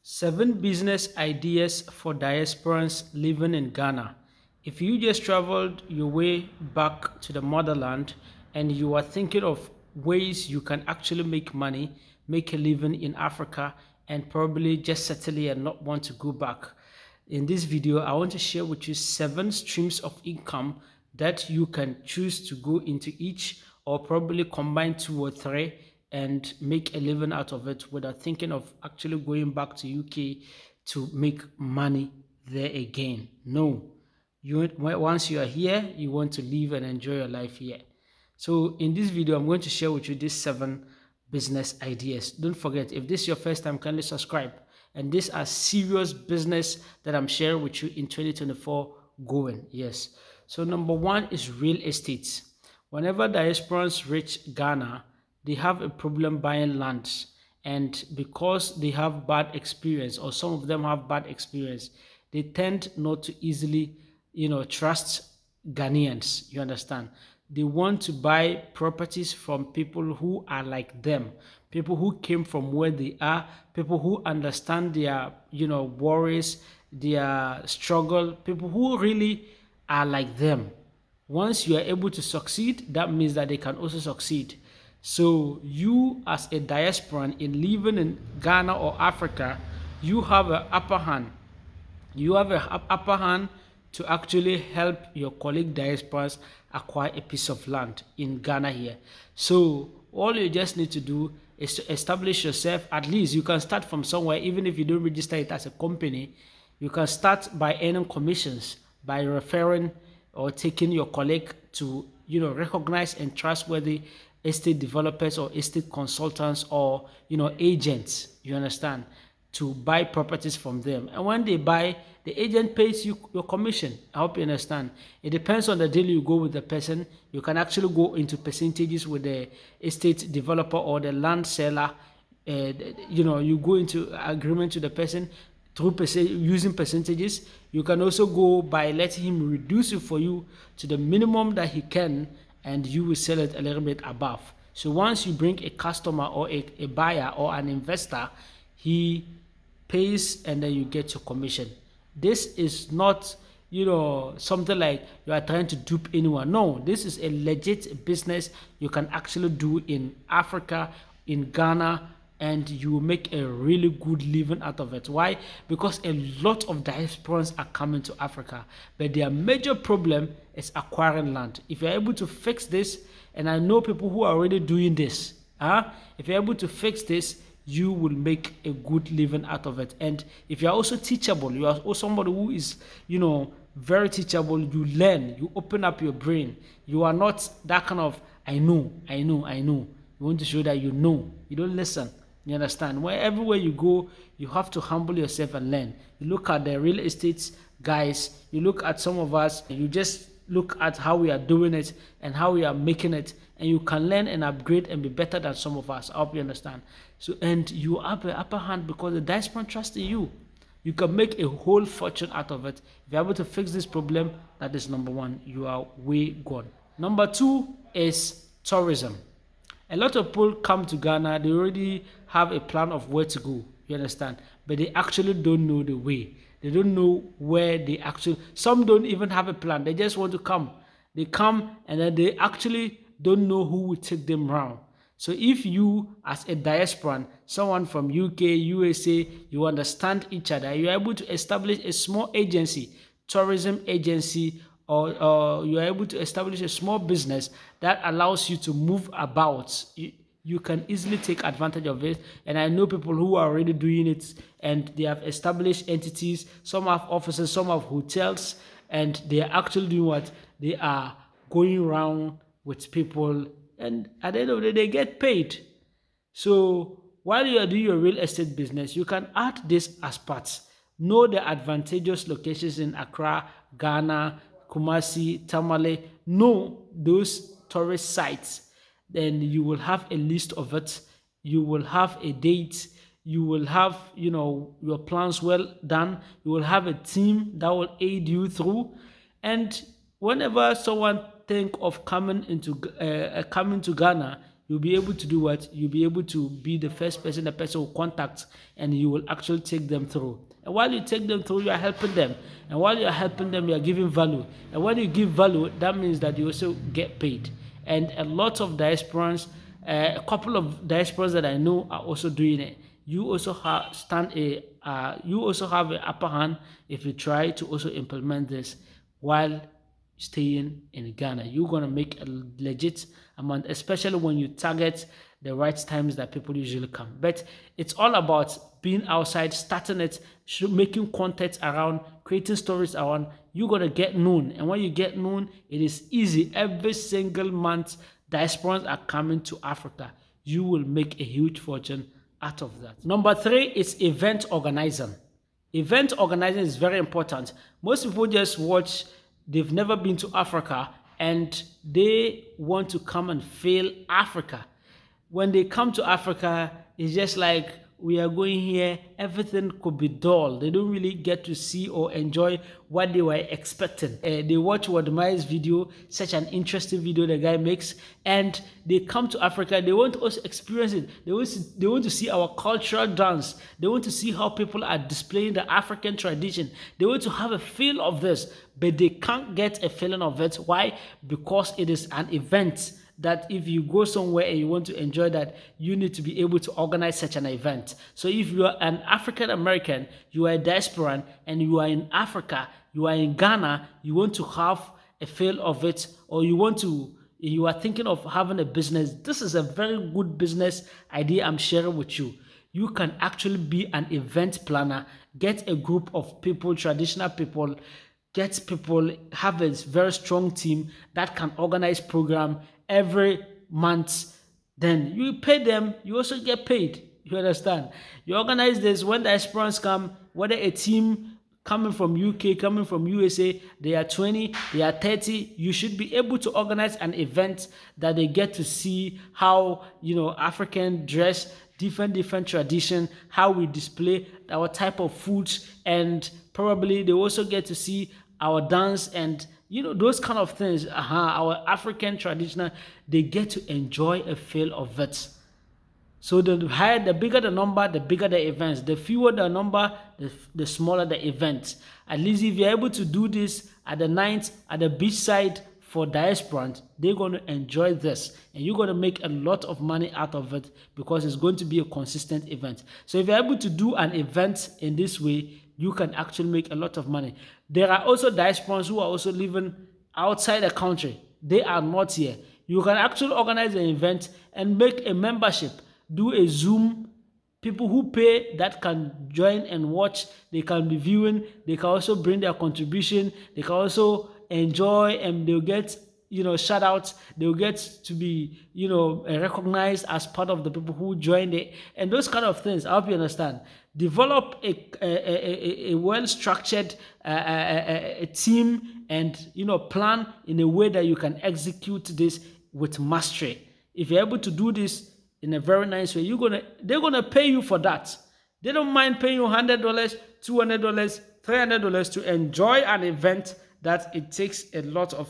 7 business ideas for diasporans living in Ghana. If you just traveled your way back to the motherland and you are thinking of ways you can actually make money, make a living in Africa, and probably just settle here and not want to go back, in this video, I want to share with you 7 streams of income that you can choose to go into each, or probably combine 2 or 3 and make a living out of it without thinking of actually going back to UK to make money there again. No, once you are here, you want to live and enjoy your life here. So in this video, I'm going to share with you these 7 business ideas. Don't forget, if this is your first time, kindly subscribe. And these are serious business that I'm sharing with you in 2024 going. Yes. So number 1 is real estate. Whenever diasporans reach Ghana, they have a problem buying lands. And because they have bad experience, or some of them have bad experience, they tend not to easily, trust Ghanaians. You understand? They want to buy properties from people who are like them, people who came from where they are, people who understand their, worries, their struggle, people who really are like them. Once you are able to succeed, that means that they can also succeed. So you as a diasporan in living in Ghana or Africa, you have an upper hand. You have an upper hand to actually help your colleague diasporans acquire a piece of land in Ghana here. So all you just need to do is to establish yourself. At least you can start from somewhere, even if you don't register it as a company. You can start by earning commissions by referring or taking your colleague to, recognized and trustworthy estate developers or estate consultants or, agents, you understand, to buy properties from them. And when they buy, the agent pays you your commission. I hope you understand. It depends on the deal you go with the person. You can actually go into percentages with the estate developer or the land seller. You go into agreement with the person through using percentages. You can also go by letting him reduce it for you to the minimum that he can, and you will sell it a little bit above. So once you bring a customer or a buyer or an investor, he pays and then you get your commission. This is not, something like you are trying to dupe anyone. No, this is a legit business you can actually do in Africa, in Ghana, and you will make a really good living out of it. Why? Because a lot of diasporans are coming to Africa, but their major problem is acquiring land. If you're able to fix this, and I know people who are already doing this, if you're able to fix this, you will make a good living out of it. And if you're also teachable, you are also somebody who is, very teachable, you learn, you open up your brain. You are not that kind of, I know. You want to show that you know. You don't listen. You understand? Everywhere you go, you have to humble yourself and learn. You look at the real estate guys, you look at some of us, you just look at how we are doing it and how we are making it, and you can learn and upgrade and be better than some of us. I hope you understand. So, and you have the upper hand because the diaspora trusts in you. You can make a whole fortune out of it. If you're able to fix this problem, that is number 1. You are way gone. Number 2 is tourism. A lot of people come to Ghana, they already have a plan of where to go, you understand? But they actually don't know the way. They don't know where they actually, some don't even have a plan. They just want to come. They come and then they actually don't know who will take them around. So if you as a diasporan, someone from UK, USA, you understand each other, you're able to establish a small agency, tourism agency, or you are able to establish a small business that allows you to move about. You can easily take advantage of it. And I know people who are already doing it, and they have established entities. Some have offices, some have hotels, and they are actually doing what? They are going around with people, and at the end of the day, they get paid. So while you are doing your real estate business, you can add this as parts. Know the advantageous locations in Accra, Ghana, Kumasi, Tamale. Know those tourist sites. Then you will have a list of it. You will have a date. You will have, your plans well done. You will have a team that will aid you through. And whenever someone think of coming to Ghana, you'll be able to do what? You'll be able to be the first person the person will contact, and you will actually take them through. And while you take them through, you are helping them. And while you are helping them, you are giving value. And when you give value, that means that you also get paid. And a lot of diasporans, a couple of diasporans that I know are also doing it. You also have you also have an upper hand if you try to also implement this while staying in Ghana. You're gonna make a legit amount, especially when you target the right times that people usually come. But it's all about being outside, starting it, making content around, creating stories around. You're gonna get known, and when you get known, it is easy. Every single month, diasporans are coming to Africa. You will make a huge fortune out of that. Number 3 is event organizing. Event organizing is very important. Most people just watch, they've never been to Africa, and they want to come and feel Africa. When they come to Africa, it's just like, we are going here, everything could be dull. They don't really get to see or enjoy what they were expecting. They watch Wadmai's video, such an interesting video the guy makes, and they come to Africa, they want to also experience it. They want to see our cultural dance. They want to see how people are displaying the African tradition. They want to have a feel of this, but they can't get a feeling of it. Why? Because it is an event that if you go somewhere and you want to enjoy that, you need to be able to organize such an event. So if you are an African American, you are a diasporan, and you are in Africa, you are in Ghana, you want to have a feel of it, or you are thinking of having a business, this is a very good business idea I'm sharing with you. You can actually be an event planner, get a group of people, traditional people, get people, have a very strong team that can organize program every month. Then you pay them, you also get paid. You understand? You organize this when the diasporans come, whether a team coming from UK, coming from USA, they are 20, they are 30, you should be able to organize an event that they get to see how, African dress, different tradition, how we display our type of foods, and probably they also get to see our dance and those kind of things. Our African traditional, they get to enjoy a feel of it. So the bigger the number, the bigger the events. The fewer the number, the smaller the events. At least if you're able to do this at the night, at the beach side for diasporans, they're going to enjoy this. And you're going to make a lot of money out of it because it's going to be a consistent event. So if you're able to do an event in this way, you can actually make a lot of money. There are also diasporans who are also living outside the country. They are not here. You can actually organize an event and make a membership, do a Zoom. People who pay that can join and watch. They can be viewing. They can also bring their contribution. They can also enjoy, and they'll get shout outs. They'll get to be recognized as part of the people who joined it, and those kind of things. I hope you understand. Develop a well-structured team, and plan in a way that you can execute this with mastery. If you're able to do this in a very nice way, they're gonna pay you for that. They don't mind paying you $100, $200, $300 to enjoy an event that it takes a lot of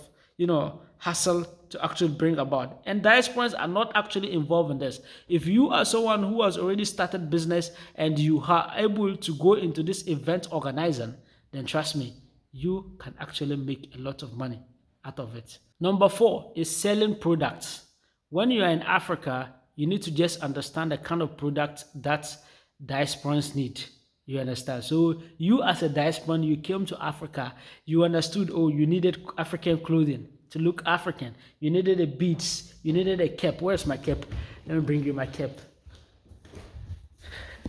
hassle to actually bring about. And diasporans are not actually involved in this. If you are someone who has already started business and you are able to go into this event organizing, then trust me, you can actually make a lot of money out of it. Number 4 is selling products. When you are in Africa, you need to just understand the kind of product that diasporans need. You understand? So you as a diasporan, you came to Africa, you understood, you needed African clothing to look African. You needed a beads, you needed a cap. Where's my cap? Let me bring you my cap.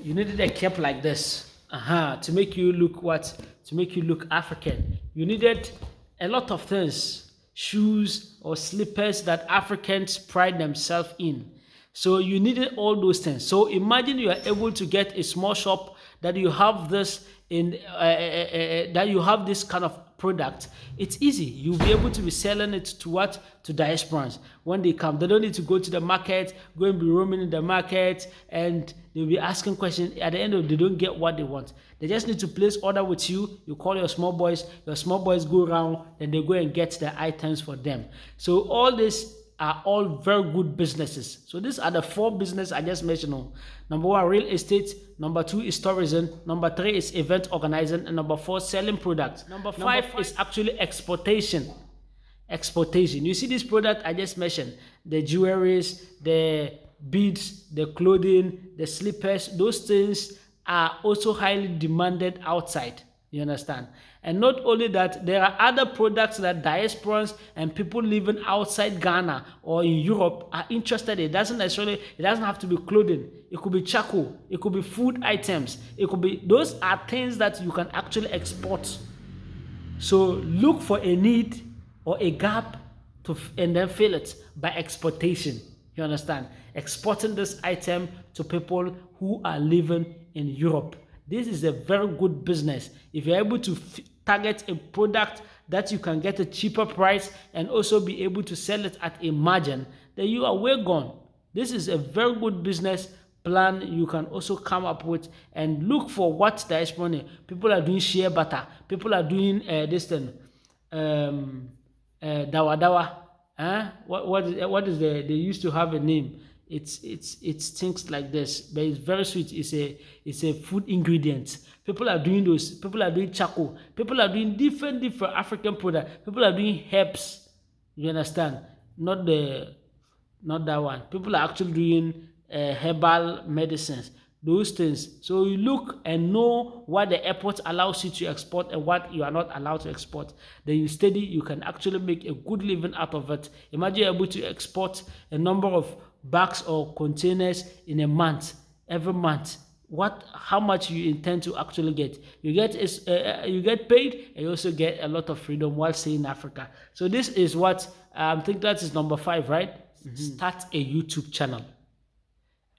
You needed a cap like this, to make you look what? To make you look African. You needed a lot of things, shoes or slippers that Africans pride themselves in. So you needed all those things. So imagine you are able to get a small shop that you have this in, that you have this kind of product. It's easy. You'll be able to be selling it to what? To diasporans. When they come, they don't need to go to the market, go and be roaming in the market, and they'll be asking questions. At the end of the day, they don't get what they want. They just need to place order with you. You call your small boys go around, and they go and get the items for them. So all this are all very good businesses. So these are the 4 businesses I just mentioned. Number 1, real estate. Number 2 is tourism. Number 3 is event organizing. And number 4, selling products. Number 5 is actually exportation. You see this product I just mentioned, the jewelries, the beads, the clothing, the slippers, those things are also highly demanded outside. You understand? And not only that, there are other products that diasporans and people living outside Ghana or in Europe are interested in. It doesn't have to be clothing. It could be charcoal. It could be food items. It could be, those are things that you can actually export. So look for a need or a gap and then fill it by exportation. You understand? Exporting this item to people who are living in Europe. This is a very good business. If you're able to target a product that you can get a cheaper price and also be able to sell it at a margin, then you are way gone. This is a very good business plan you can also come up with, and look for what diasporan people are doing. Shea butter, people are doing this thing, dawa. What is they used to have a name. It's things like this, but it's very sweet. It's a food ingredient. People are doing those. People are doing charcoal. People are doing different African products. People are doing herbs. You understand? Not that one. People are actually doing herbal medicines. Those things. So you look and know what the airport allows you to export and what you are not allowed to export. Then you study. You can actually make a good living out of it. Imagine you're able to export a number of bags or containers in a month, every month. How much you intend to actually get? You get paid, and you also get a lot of freedom while staying in Africa. So this is what I think that is number 5, right? Start a YouTube channel.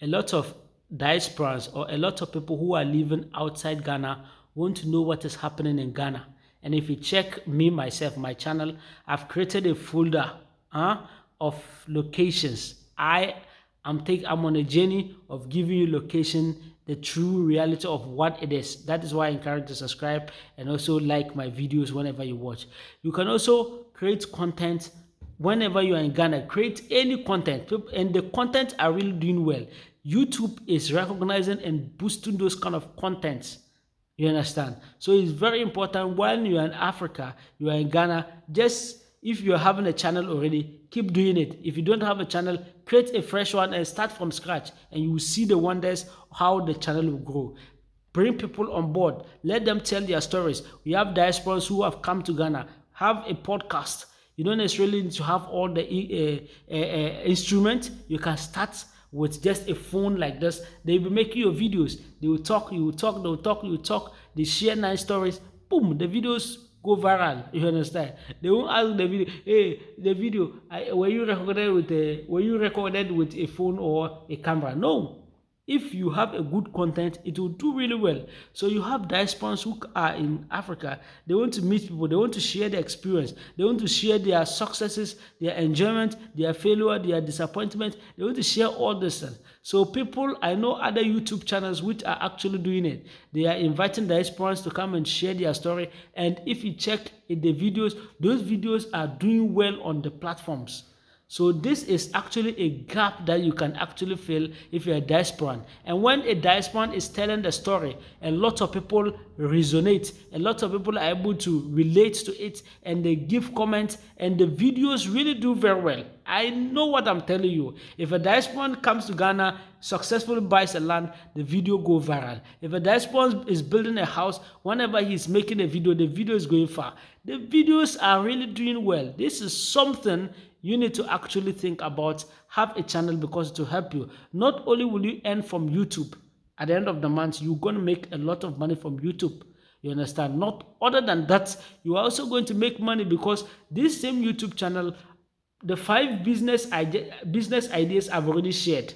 A lot of diasporans or a lot of people who are living outside Ghana want to know what is happening in Ghana. And if you check my channel, I've created a folder of locations. I'm on a journey of giving you location, the true reality of what it is. That is why I encourage you to subscribe and also like my videos whenever you watch. You can also create content whenever you are in Ghana. Create any content, and the content are really doing well. YouTube is recognizing and boosting those kind of contents. You understand? So it's very important when you are in Africa, you are in Ghana, if you're having a channel already, keep doing it. If you don't have a channel, create a fresh one and start from scratch, and you will see the wonders how the channel will grow. Bring people on board. Let them tell their stories. We have diasporans who have come to Ghana. Have a podcast. You don't necessarily need to have all the instruments. You can start with just a phone like this. They will make you your videos. They will talk, you will talk, they will talk, you will talk. They share nice stories. Boom, the videos go viral. You understand? They won't ask the video, hey, the video, were you recorded with a phone or a camera? No. If you have a good content, it will do really well. So you have diasporans who are in Africa. They want to meet people. They want to share their experience. They want to share their successes, their enjoyment, their failure, their disappointment. They want to share all this stuff. So people, I know other YouTube channels which are actually doing it. They are inviting diasporans to come and share their story. And if you check in the videos, those videos are doing well on the platforms. So this is actually a gap that you can actually fill if you're a diasporan. And when a diasporan is telling the story, a lot of people resonate. A lot of people are able to relate to it, and they give comments, and the videos really do very well. I know what I'm telling you. If a diasporan comes to Ghana, successfully buys a land, the video go viral. If a diasporan is building a house, whenever he's making a video, the video is going far. The videos are really doing well. This is something you need to actually think about. Have a channel, because it will help you. Not only will you earn from YouTube, at the end of the month, you're going to make a lot of money from YouTube. You understand? Not other than that, you are also going to make money, because this same YouTube channel, the 5 business ideas I've already shared.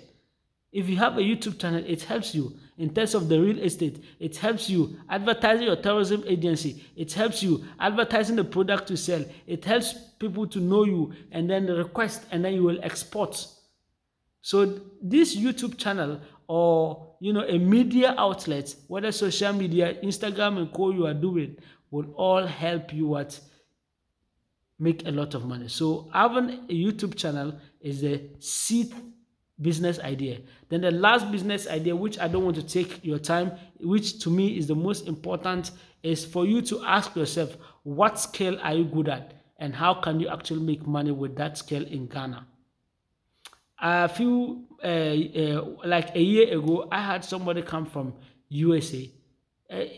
If you have a YouTube channel, it helps you in terms of the real estate. It helps you advertising your tourism agency. It helps you advertising the product to sell. It helps people to know you, and then the request, and then you will export. So this YouTube channel, or a media outlet, whether social media, Instagram and co you are doing, will all help you make a lot of money. So having a YouTube channel is the seed business idea. Then the last business idea, which I don't want to take your time, which to me is the most important, is for you to ask yourself, what skill are you good at and how can you actually make money with that skill in Ghana? A few like a year ago, I had somebody come from USA.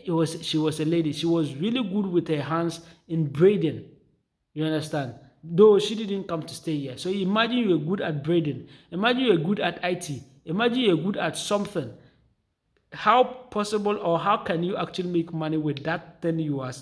She was a lady. She was really good with her hands in braiding. You understand? Though she didn't come to stay here. So imagine you're good at braiding. Imagine you're good at IT. Imagine you're good at something. How possible or how can you actually make money with that thing you are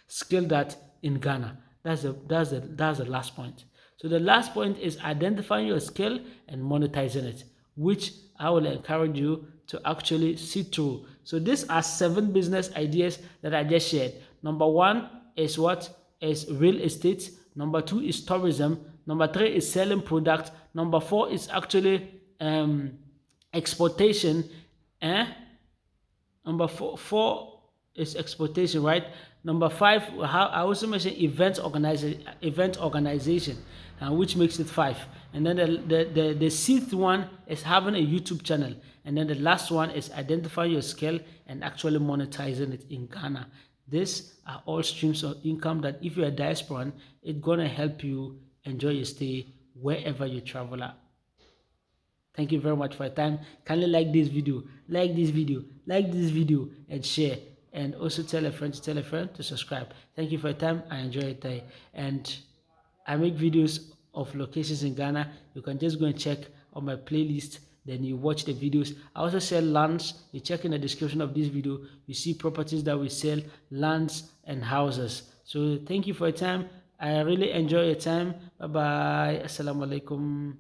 skilled at in Ghana? That's the last point. So the last point is identifying your skill and monetizing it, which I will encourage you to actually see through. So these are 7 business ideas that I just shared. Number 1 is what is real estate. Number 2 is tourism. Number 3 is selling product. Number 4 is actually exportation. Number four is exportation, right? Number 5, I also mentioned event organization, which makes it 5. And then the 6th one is having a YouTube channel. And then the last one is identifying your skill and actually monetizing it in Ghana. These are all streams of income that if you're a diasporan, it's gonna help you enjoy your stay wherever you travel at. Thank you very much for your time. Kindly like this video, and share. And also tell a friend to subscribe. Thank you for your time. I enjoy it. And I make videos of locations in Ghana. You can just go and check on my playlist. Then you watch the videos. I also sell lands. You check in the description of this video. You see properties that we sell, lands and houses. So thank you for your time. I really enjoy your time. Bye bye. Assalamu alaikum.